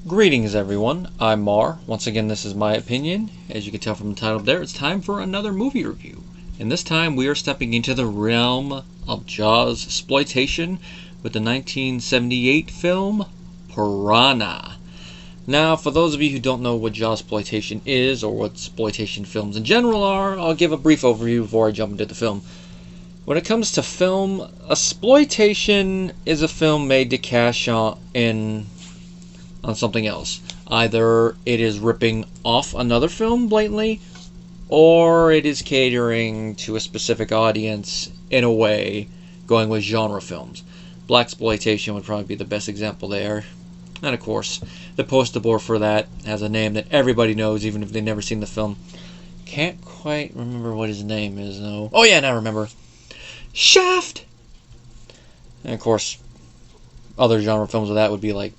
Greetings everyone, I'm Mar. Once again, this is my opinion. As you can tell from the title there, it's time for another movie review. And this time we are stepping into the realm of Jaws exploitation with the 1978 film Piranha. Now, for those of you who don't know what Jaws exploitation is, or what exploitation films in general are, I'll give a brief overview before I jump into the film. When it comes to film, exploitation is a film made to cash in on something else. Either it is ripping off another film blatantly, or it is catering to a specific audience in a way, going with genre films. Blaxploitation would probably be the best example there. And of course, the poster boy for that has a name that everybody knows, even if they've never seen the film. Can't quite remember what his name is, though. Oh yeah, now I remember. Shaft! And of course, other genre films of that would be like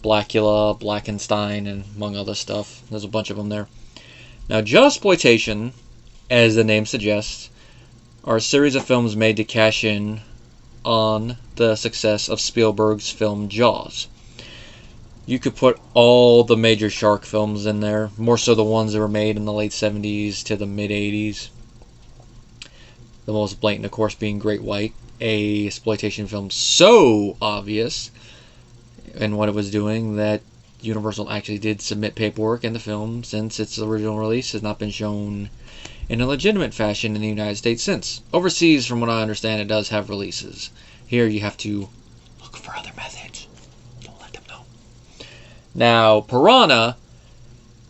Blackula, Blackenstein, and among other stuff. There's a bunch of them there. Now, Jawsploitation, as the name suggests, are a series of films made to cash in on the success of Spielberg's film Jaws. You could put all the major shark films in there, more so the ones that were made in the late 70s to the mid 80s. The most blatant, of course, being Great White, a exploitation film so obvious in what it was doing that Universal actually did submit paperwork, and the film, since its original release, has not been shown in a legitimate fashion in the United States since. Overseas, from what I understand, it does have releases. Here you have to look for other methods. Don't let them know. Now, Piranha,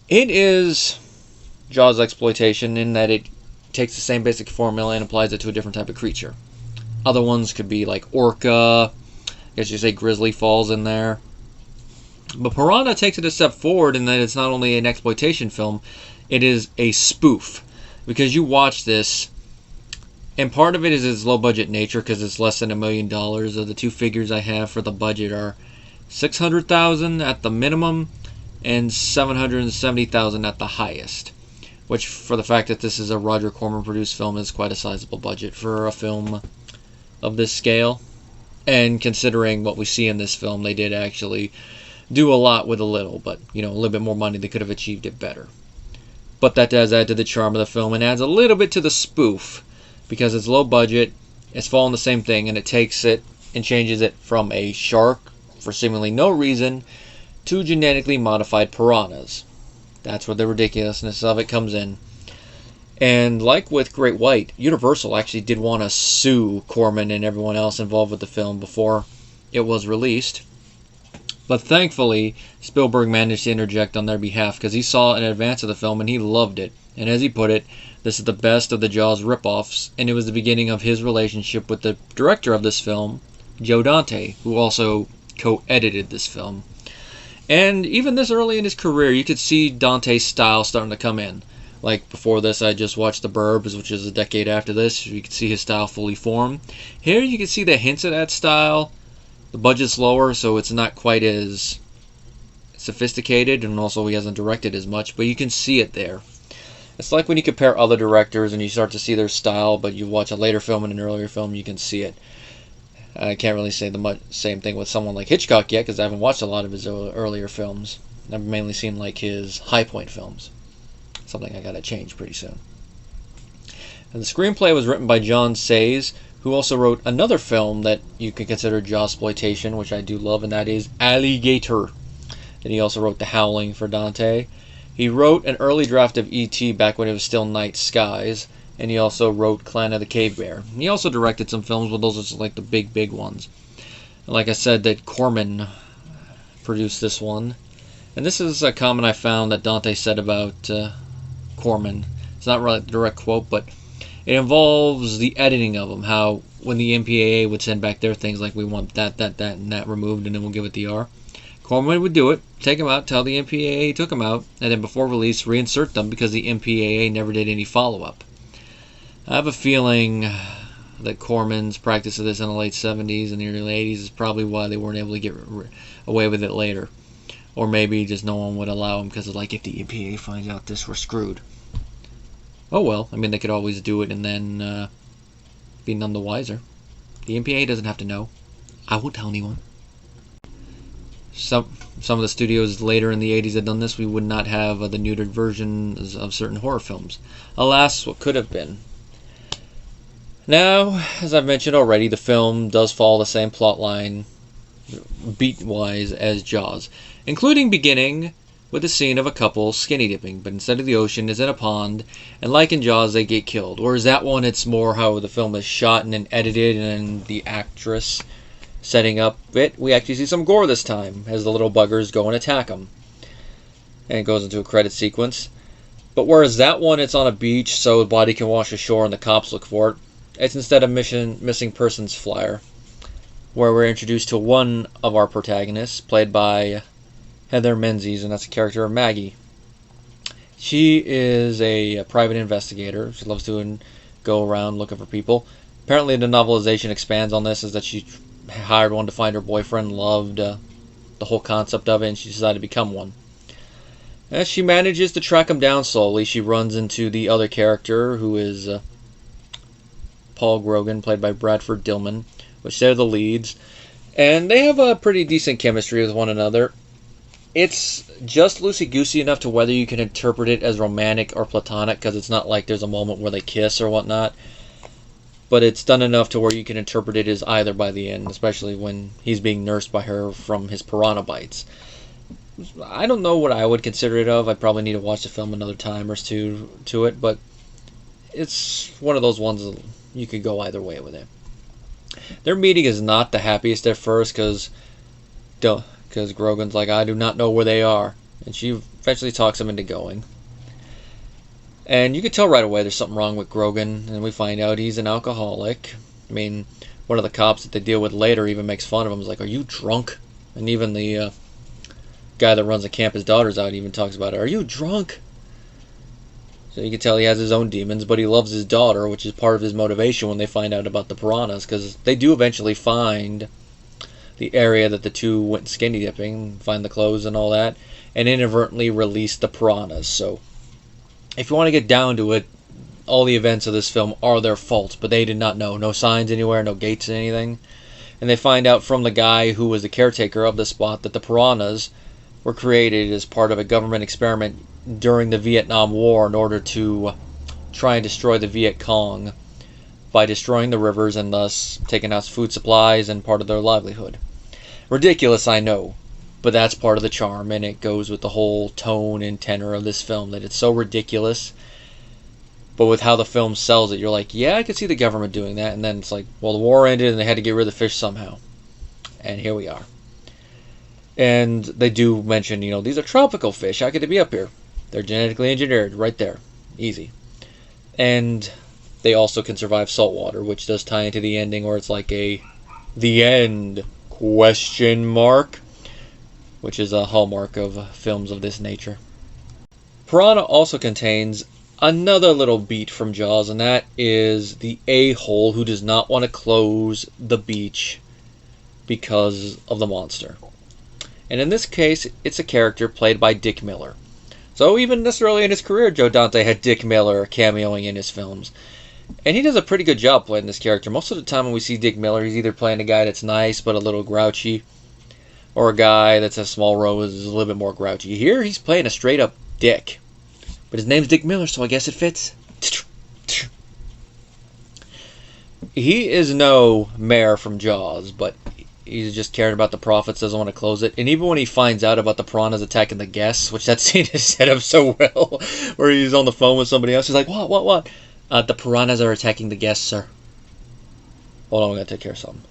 it is Jaws exploitation in that it takes the same basic formula and applies it to a different type of creature. Other ones could be like Orca, I guess you say Grizzly falls in there. But Piranha takes it a step forward in that it's not only an exploitation film, it is a spoof. Because you watch this, and part of it is its low-budget nature, because it's less than $1 million. The two figures I have for the budget are $600,000 at the minimum and $770,000 at the highest. Which, for the fact that this is a Roger Corman-produced film, is quite a sizable budget for a film of this scale. And considering what we see in this film, they did actually do a lot with a little, but, you know, a little bit more money, they could have achieved it better. But that does add to the charm of the film and adds a little bit to the spoof, because it's low budget, it's following the same thing, and it takes it and changes it from a shark, for seemingly no reason, to genetically modified piranhas. That's where the ridiculousness of it comes in. And like with Great White, Universal actually did want to sue Corman and everyone else involved with the film before it was released. But thankfully, Spielberg managed to interject on their behalf, because he saw it in advance of the film and he loved it. And as he put it, this is the best of the Jaws ripoffs, and it was the beginning of his relationship with the director of this film, Joe Dante, who also co-edited this film. And even this early in his career, you could see Dante's style starting to come in. Like before this, I just watched The Burbs, which is a decade after this. You could see his style fully form. Here you can see the hints of that style. The budget's lower, so it's not quite as sophisticated, and also he hasn't directed as much, but you can see it there. It's like when you compare other directors and you start to see their style, but you watch a later film and an earlier film, you can see it. I can't really say the same thing with someone like Hitchcock yet, because I haven't watched a lot of his earlier films. I've mainly seen like his high point films. Something I gotta change pretty soon. And the screenplay was written by John Sayles, who also wrote another film that you can consider Jawsploitation, which I do love, and that is Alligator. And he also wrote The Howling for Dante. He wrote an early draft of E.T. back when it was still Night Skies, and he also wrote Clan of the Cave Bear. He also directed some films, but those are just like the big ones. And like I said, that Corman produced this one. And this is a comment I found that Dante said about Corman. It's not really a direct quote, but it involves the editing of them. How when the MPAA would send back their things, like we want that, and that removed, and then we'll give it the R. Corman would do it, take them out, tell the MPAA he took them out, and then before release reinsert them, because the MPAA never did any follow-up. I have a feeling that Corman's practice of this in the late 70s and the early 80s is probably why they weren't able to get away with it later. Or maybe just no one would allow them because, like, if the MPAA finds out this, we're screwed. Oh well, I mean, they could always do it and then be none the wiser. The MPAA doesn't have to know. I won't tell anyone. some of the studios later in the 80s had done this, we would not have the neutered versions of certain horror films. Alas, what could have been. Now, as I've mentioned already, the film does follow the same plot line, beat-wise, as Jaws, including beginning with the scene of a couple skinny dipping, but instead of the ocean is in a pond, and like in Jaws, they get killed. Whereas that one, it's more how the film is shot and then edited, and the actress setting up it. We actually see some gore this time, as the little buggers go and attack them. And it goes into a credit sequence. But whereas that one, it's on a beach, so the body can wash ashore and the cops look for it, it's instead of missing persons flyer, where we're introduced to one of our protagonists, played by Heather Menzies, and that's the character of Maggie. She is a private investigator. She loves to go around looking for people. Apparently the novelization expands on this, is that she hired one to find her boyfriend, loved the whole concept of it, and she decided to become one. As she manages to track him down slowly, she runs into the other character, who is Paul Grogan, played by Bradford Dillman, which they're the leads. And they have a pretty decent chemistry with one another. It's just loosey-goosey enough to whether you can interpret it as romantic or platonic, because it's not like there's a moment where they kiss or whatnot. But it's done enough to where you can interpret it as either by the end, especially when he's being nursed by her from his piranha bites. I don't know what I would consider it of. I probably need to watch the film another time or two to it, but it's one of those ones that you could go either way with it. Their meeting is not the happiest at first, because Grogan's like, I do not know where they are. And she eventually talks him into going. And you can tell right away there's something wrong with Grogan, and we find out he's an alcoholic. I mean, one of the cops that they deal with later even makes fun of him. He's like, are you drunk? And even the guy that runs the camp, his daughter's out, even talks about it. Are you drunk? So you can tell he has his own demons, but he loves his daughter, which is part of his motivation when they find out about the piranhas, because they do eventually find the area that the two went skinny dipping, find the clothes and all that, and inadvertently release the piranhas. So if you want to get down to it, all the events of this film are their fault, but they did not know. No signs anywhere, no gates, anything. And they find out from the guy who was the caretaker of the spot that the piranhas were created as part of a government experiment during the Vietnam War in order to try and destroy the Viet Cong by destroying the rivers and thus taking out food supplies and part of their livelihood. Ridiculous, I know, but that's part of the charm, and it goes with the whole tone and tenor of this film, that it's so ridiculous, but with how the film sells it, you're like, yeah, I could see the government doing that, and then it's like, well, the war ended and they had to get rid of the fish somehow. And here we are. And they do mention, these are tropical fish, how could they be up here? They're genetically engineered, right there. Easy. And they also can survive salt water, which does tie into the ending, where it's like the end, ? Which is a hallmark of films of this nature. Piranha also contains another little beat from Jaws, and that is the a-hole who does not want to close the beach because of the monster. And in this case, it's a character played by Dick Miller. So even this early in his career, Joe Dante had Dick Miller cameoing in his films. And he does a pretty good job playing this character. Most of the time when we see Dick Miller, he's either playing a guy that's nice but a little grouchy, or a guy that's a small role is a little bit more grouchy. Here, he's playing a straight-up dick. But his name's Dick Miller, so I guess it fits. He is no mayor from Jaws, but he's just caring about the profits, doesn't want to close it. And even when he finds out about the piranhas attacking the guests, which that scene is set up so well, where he's on the phone with somebody else, he's like, what? The piranhas are attacking the guests, sir. Hold on, we gotta take care of something.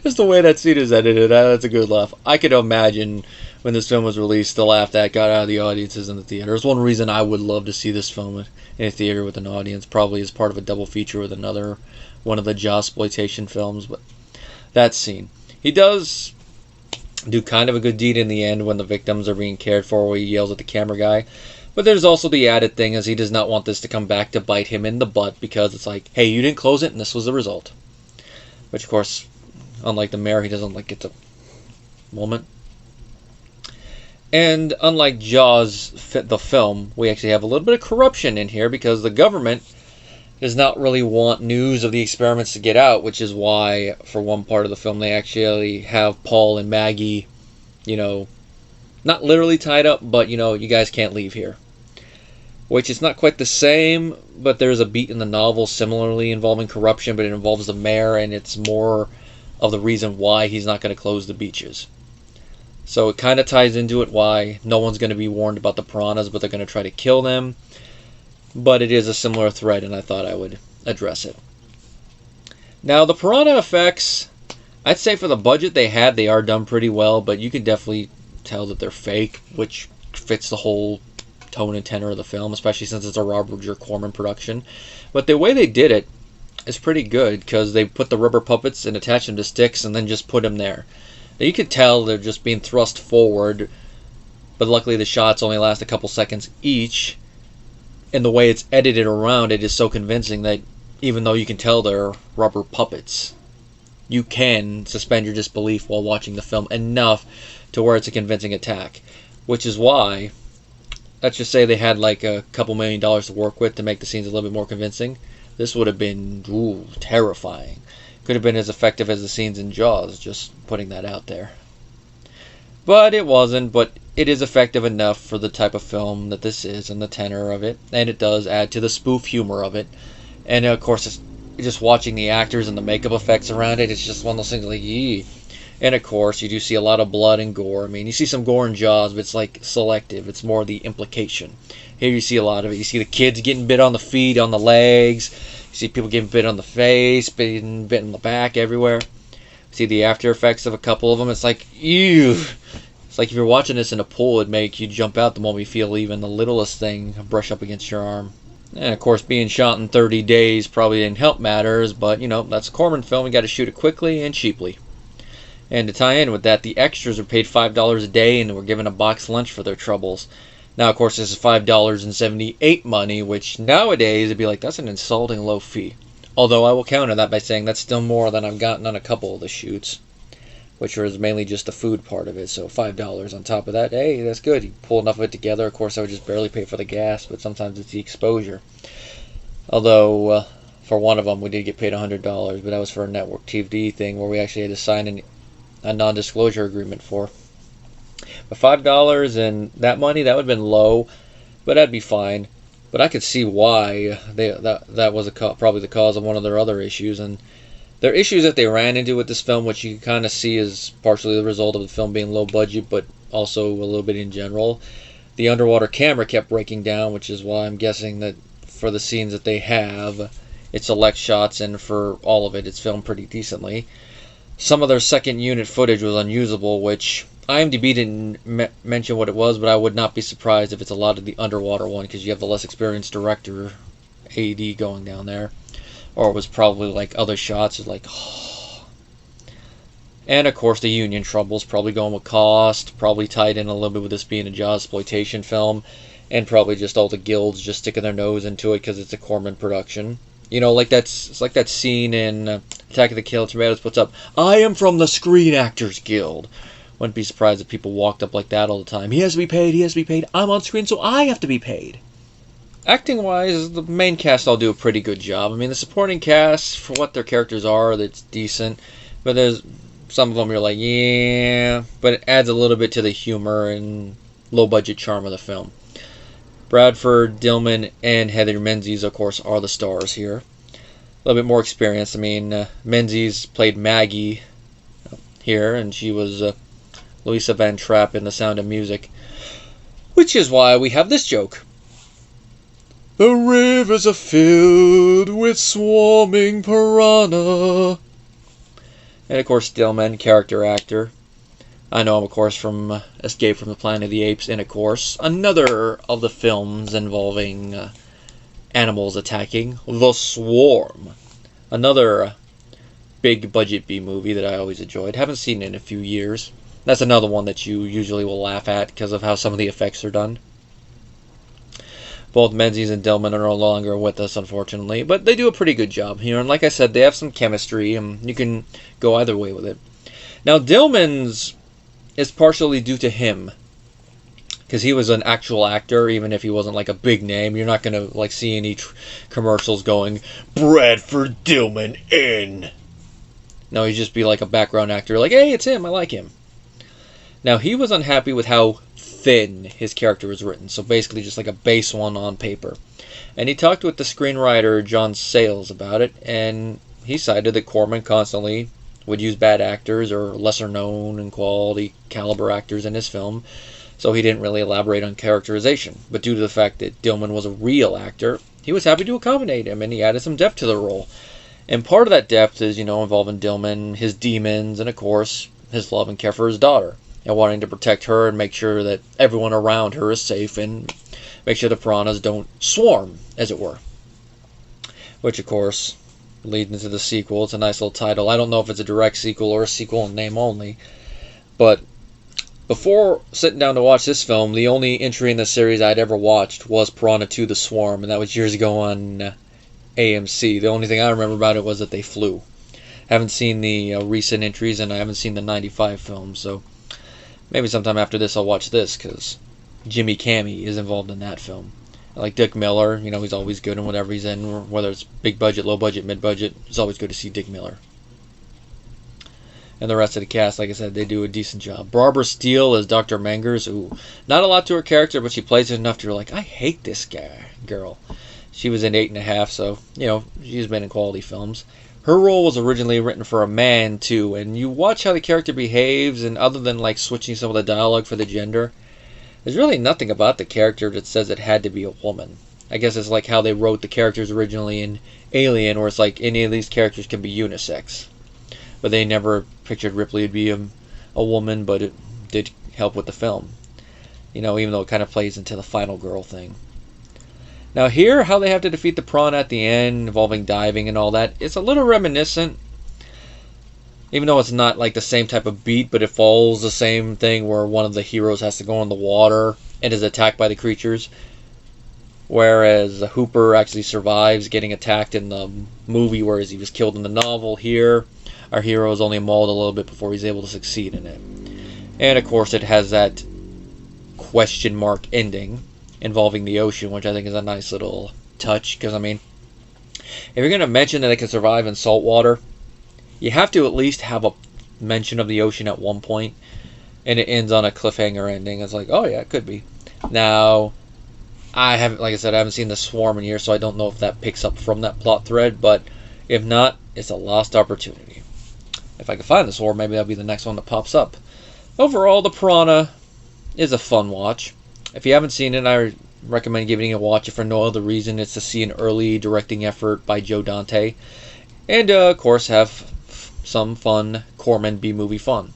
Just the way that scene is edited, that's a good laugh. I could imagine when this film was released, the laugh that got out of the audiences in the theater. It's one reason I would love to see this film in a theater with an audience, probably as part of a double feature with another one of the Jawsploitation films. But that scene, he does do kind of a good deed in the end when the victims are being cared for, where he yells at the camera guy. But there's also the added thing, is he does not want this to come back to bite him in the butt, because it's like, hey, you didn't close it, and this was the result. Which, of course, unlike the mayor, he doesn't like it to moment. And unlike Jaws, the film, we actually have a little bit of corruption in here, because the government does not really want news of the experiments to get out, which is why, for one part of the film, they actually have Paul and Maggie, not literally tied up, but, you guys can't leave here. Which is not quite the same, but there's a beat in the novel similarly involving corruption, but it involves the mayor, and it's more of the reason why he's not going to close the beaches. So it kind of ties into it why no one's going to be warned about the piranhas, but they're going to try to kill them. But it is a similar thread, and I thought I would address it. Now, the Piranha Effects, I'd say for the budget they had, they are done pretty well, but you can definitely tell that they're fake, which fits the whole tone and tenor of the film, especially since it's a Robert J. Corman production. But the way they did it is pretty good, because they put the rubber puppets and attach them to sticks and then just put them there. Now, you can tell they're just being thrust forward, but luckily the shots only last a couple seconds each, and the way it's edited around it is so convincing that even though you can tell they're rubber puppets, you can suspend your disbelief while watching the film enough to where it's a convincing attack. Which is why, let's just say they had like a couple $1 million to work with to make the scenes a little bit more convincing. This would have been terrifying. Could have been as effective as the scenes in Jaws, just putting that out there. But it wasn't, but it is effective enough for the type of film that this is and the tenor of it. And it does add to the spoof humor of it. And of course, it's just watching the actors and the makeup effects around it, it's just one of those things like, yee. And of course, you do see a lot of blood and gore. I mean, you see some gore in Jaws, but it's like selective. It's more the implication. Here you see a lot of it. You see the kids getting bit on the feet, on the legs. You see people getting bit on the face, getting bit in the back, everywhere. You see the after effects of a couple of them. It's like, ew. It's like if you're watching this in a pool, it'd make you jump out the moment you feel even the littlest thing brush up against your arm. And of course, being shot in 30 days probably didn't help matters, but that's a Corman film. You got to shoot it quickly and cheaply. And to tie in with that, the extras are paid $5 a day and were given a box lunch for their troubles. Now, of course, this is $5.78 money, which nowadays would be like, that's an insulting low fee. Although I will counter that by saying that's still more than I've gotten on a couple of the shoots, which was mainly just the food part of it. So $5 on top of that, hey, that's good. You pull enough of it together. Of course, I would just barely pay for the gas, but sometimes it's the exposure. Although, for one of them, we did get paid $100, but that was for a network TV thing where we actually had to sign a non-disclosure agreement for. But $5 and that money, that would have been low, but that'd be fine. But I could see why that was probably the cause of one of their other issues. And their issues that they ran into with this film, which you can kind of see is partially the result of the film being low budget, but also a little bit in general. The underwater camera kept breaking down, which is why I'm guessing that for the scenes that they have, it selects shots, and for all of it, it's filmed pretty decently. Some of their second unit footage was unusable, which IMDb didn't mention what it was, but I would not be surprised if it's a lot of the underwater one, because you have the less experienced director, AD, going down there. Or it was probably like other shots, it's like, oh. And of course the union troubles, probably going with cost, probably tied in a little bit with this being a Jaws exploitation film, and probably just all the guilds just sticking their nose into it because it's a Corman production. It's like that scene in Attack of the Killer Tomatoes puts up, I am from the Screen Actors Guild. Wouldn't be surprised if people walked up like that all the time. He has to be paid, I'm on screen, so I have to be paid. Acting-wise, the main cast all do a pretty good job. I mean, the supporting cast, for what their characters are, that's decent. But there's some of them you're like, yeah. But it adds a little bit to the humor and low-budget charm of the film. Bradford Dillman and Heather Menzies, of course, are the stars here. A little bit more experience. I mean, Menzies played Maggie here, and she was Louisa Van Trapp in The Sound of Music. Which is why we have this joke. The rivers are filled with swarming piranha. And of course, Dillman, character actor. I know him, of course, from Escape from the Planet of the Apes, and of course, another of the films involving animals attacking, The Swarm. Another big budget B movie that I always enjoyed. Haven't seen it in a few years. That's another one that you usually will laugh at because of how some of the effects are done. Both Menzies and Dillman are no longer with us, unfortunately, but they do a pretty good job here. And like I said, they have some chemistry, and you can go either way with it. Now, Dillman's is partially due to him. because he was an actual actor, even if he wasn't like a big name. You're not gonna like see any commercials going Bradford Dillman in. No, he'd just be like a background actor, like, hey, it's him, I like him. Now, he was unhappy with how thin his character was written, so basically just like a base one on paper. And he talked with the screenwriter John Sayles about it, and he cited that Corman constantly would use bad actors or lesser known and quality caliber actors in his film, so he didn't really elaborate on characterization. But due to the fact that Dillman was a real actor, he was happy to accommodate him, and he added some depth to the role. And part of that depth is, involving Dillman, his demons, and of course, his love and care for his daughter, and wanting to protect her and make sure that everyone around her is safe and make sure the piranhas don't swarm, as it were. Which, of course, leads into the sequel. It's a nice little title. I don't know if it's a direct sequel or a sequel in name only, but before sitting down to watch this film, the only entry in the series I'd ever watched was Piranha 2: The Swarm, and that was years ago on AMC. The only thing I remember about it was that they flew. I haven't seen the recent entries, and I haven't seen the 95 film, so maybe sometime after this I'll watch this, because Jimmy Cammey is involved in that film. I like Dick Miller, he's always good in whatever he's in, whether it's big budget, low budget, mid budget. It's always good to see Dick Miller. And the rest of the cast, like I said, they do a decent job. Barbara Steele is Dr. Mengers, who, not a lot to her character, but she plays it enough to you're like, I hate this girl. She was in 8½, so, she's been in quality films. Her role was originally written for a man, too, and you watch how the character behaves, and other than, like, switching some of the dialogue for the gender, there's really nothing about the character that says it had to be a woman. I guess it's like how they wrote the characters originally in Alien, where it's like any of these characters can be unisex. But they never pictured Ripley to be a woman, but it did help with the film. Even though it kind of plays into the final girl thing. Now here, how they have to defeat the piranha at the end, involving diving and all that, it's a little reminiscent. Even though it's not like the same type of beat, but it follows the same thing where one of the heroes has to go in the water and is attacked by the creatures. Whereas Hooper actually survives getting attacked in the movie, whereas he was killed in the novel. Here, our hero is only mauled a little bit before he's able to succeed in it. And of course it has that question mark ending involving the ocean, which I think is a nice little touch, because if you're going to mention that it can survive in salt water, you have to at least have a mention of the ocean at one point, and it ends on a cliffhanger ending. It's like, oh yeah, it could be. Now, I haven't seen The Swarm in years, so I don't know if that picks up from that plot thread, but if not, it's a lost opportunity. If I can find The Swarm, maybe that'll be the next one that pops up. Overall, The Piranha is a fun watch. If you haven't seen it, I recommend giving it a watch. If for no other reason, it's to see an early directing effort by Joe Dante. And, of course, have some fun Corman B-movie fun.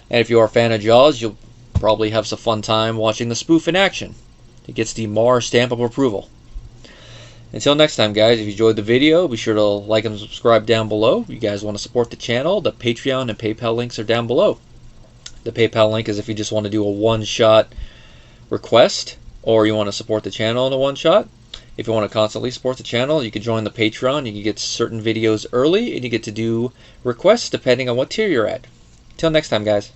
And if you are a fan of Jaws, you'll probably have some fun time watching the spoof in action. It gets the Mar stamp of approval. Until next time, guys, if you enjoyed the video, be sure to like and subscribe down below. If you guys want to support the channel, the Patreon and PayPal links are down below. The PayPal link is if you just want to do a one-shot request, or you want to support the channel in a one-shot. If you want to constantly support the channel, you can join the Patreon. You can get certain videos early, and you get to do requests depending on what tier you're at. Till next time, guys.